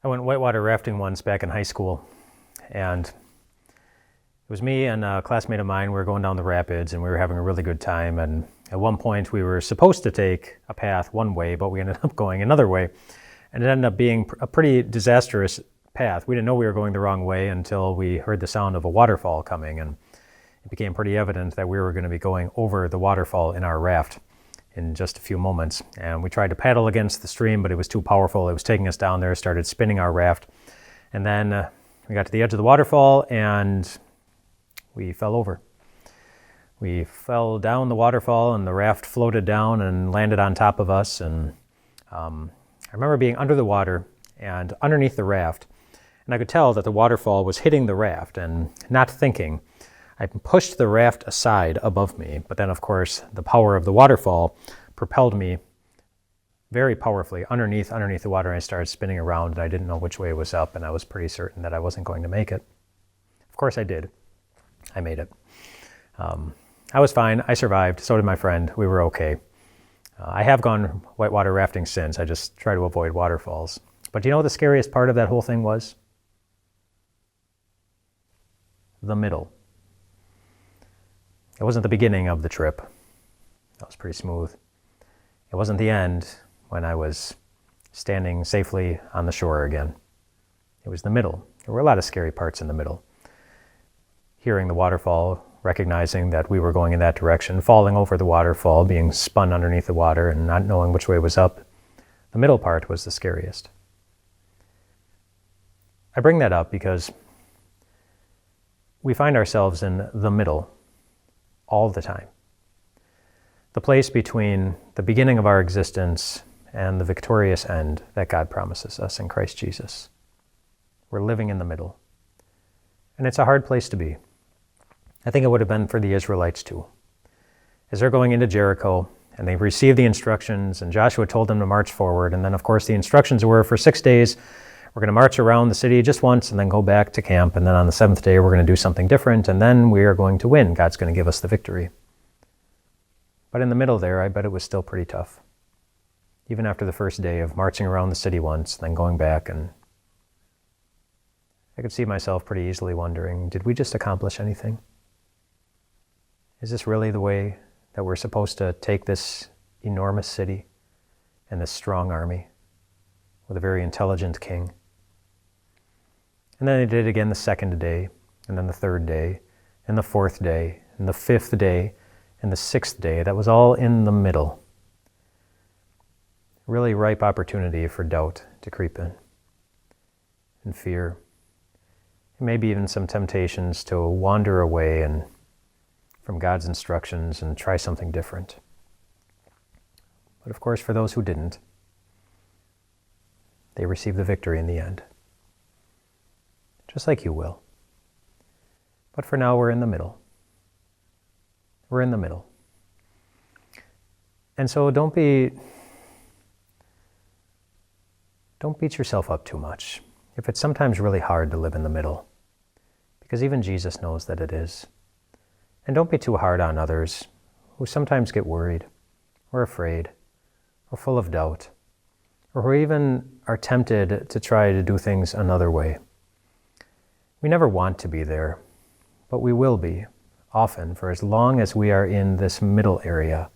I went whitewater rafting once back in high school, and it was me and a classmate of mine. We were going down the rapids, and we were having a really good time. And at one point, we were supposed to take a path one way, but we ended up going another way. And it ended up being a pretty disastrous path. We didn't know we were going the wrong way until we heard the sound of a waterfall coming, and it became pretty evident that we were going to be going over the waterfall in our raft in just a few moments. And we tried to paddle against the stream, but it was too powerful. It was taking us down there, started spinning our raft. And then we got to the edge of the waterfall and we fell over. We fell down the waterfall and the raft floated down and landed on top of us. And I remember being under the water and underneath the raft. And I could tell that the waterfall was hitting the raft, and not thinking, I pushed the raft aside above me, but then of course the power of the waterfall propelled me very powerfully underneath the water, and I started spinning around, and I didn't know which way was up, and I was pretty certain that I wasn't going to make it. Of course I did. I made it. I was fine. I survived. So did my friend. We were okay. I have gone whitewater rafting since. I just try to avoid waterfalls. But do you know what the scariest part of that whole thing was? The middle. It wasn't the beginning of the trip. That was pretty smooth. It wasn't the end when I was standing safely on the shore again. It was the middle. There were a lot of scary parts in the middle. Hearing the waterfall, recognizing that we were going in that direction, falling over the waterfall, being spun underneath the water and not knowing which way was up. The middle part was the scariest. I bring that up because we find ourselves in the middle all the time. The place between the beginning of our existence and the victorious end that God promises us in Christ Jesus. We're living in the middle. And it's a hard place to be. I think it would have been for the Israelites too. As they're going into Jericho and they received the instructions and Joshua told them to march forward, and then of course the instructions were for 6 days we're going to march around the city just once and then go back to camp, and then on the 7th day we're going to do something different, and then we are going to win. God's going to give us the victory. But in the middle there, I bet it was still pretty tough. Even after the first day of marching around the city once, then going back, and I could see myself pretty easily wondering, did we just accomplish anything? Is this really the way that we're supposed to take this enormous city and this strong army with a very intelligent king? And then they did it again the 2nd day, and then the 3rd day, and the 4th day, and the 5th day, and the 6th day. That was all in the middle. Really ripe opportunity for doubt to creep in, and fear. And maybe even some temptations to wander away and from God's instructions and try something different. But of course, for those who didn't, they received the victory in the end. Just like you will. But for now, we're in the middle. We're in the middle. And so don't beat yourself up too much if it's sometimes really hard to live in the middle, because even Jesus knows that it is. And don't be too hard on others who sometimes get worried or afraid or full of doubt, or who even are tempted to try to do things another way. We never want to be there, but we will be, often, for as long as we are in this middle area.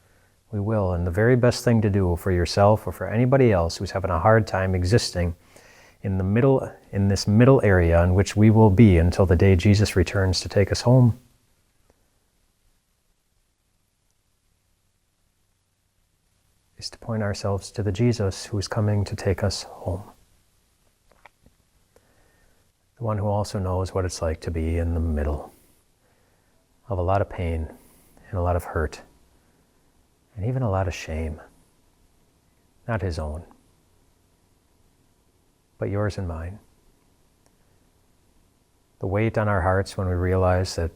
We will, and the very best thing to do for yourself or for anybody else who's having a hard time existing in the middle, in this middle area in which we will be until the day Jesus returns to take us home, is to point ourselves to the Jesus who is coming to take us home. The one who also knows what it's like to be in the middle of a lot of pain and a lot of hurt and even a lot of shame. Not his own, but yours and mine. The weight on our hearts when we realize that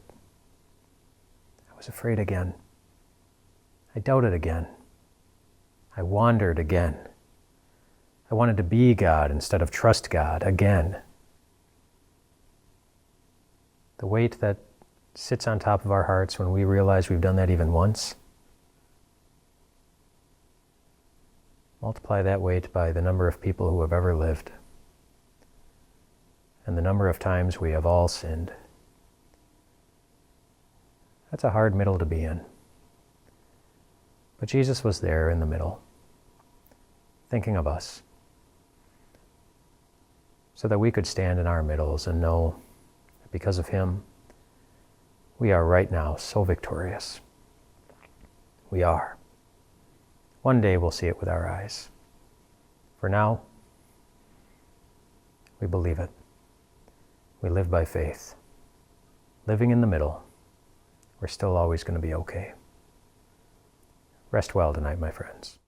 I was afraid again. I doubted again. I wandered again. I wanted to be God instead of trust God again. The weight that sits on top of our hearts when we realize we've done that even once. Multiply that weight by the number of people who have ever lived. and the number of times we have all sinned. That's a hard middle to be in. But Jesus was there in the middle, thinking of us, so that we could stand in our middles and know that because of him, we are right now so victorious. We are. One day we'll see it with our eyes. For now, we believe it. We live by faith. Living in the middle, we're still always going to be okay. Rest well tonight, my friends.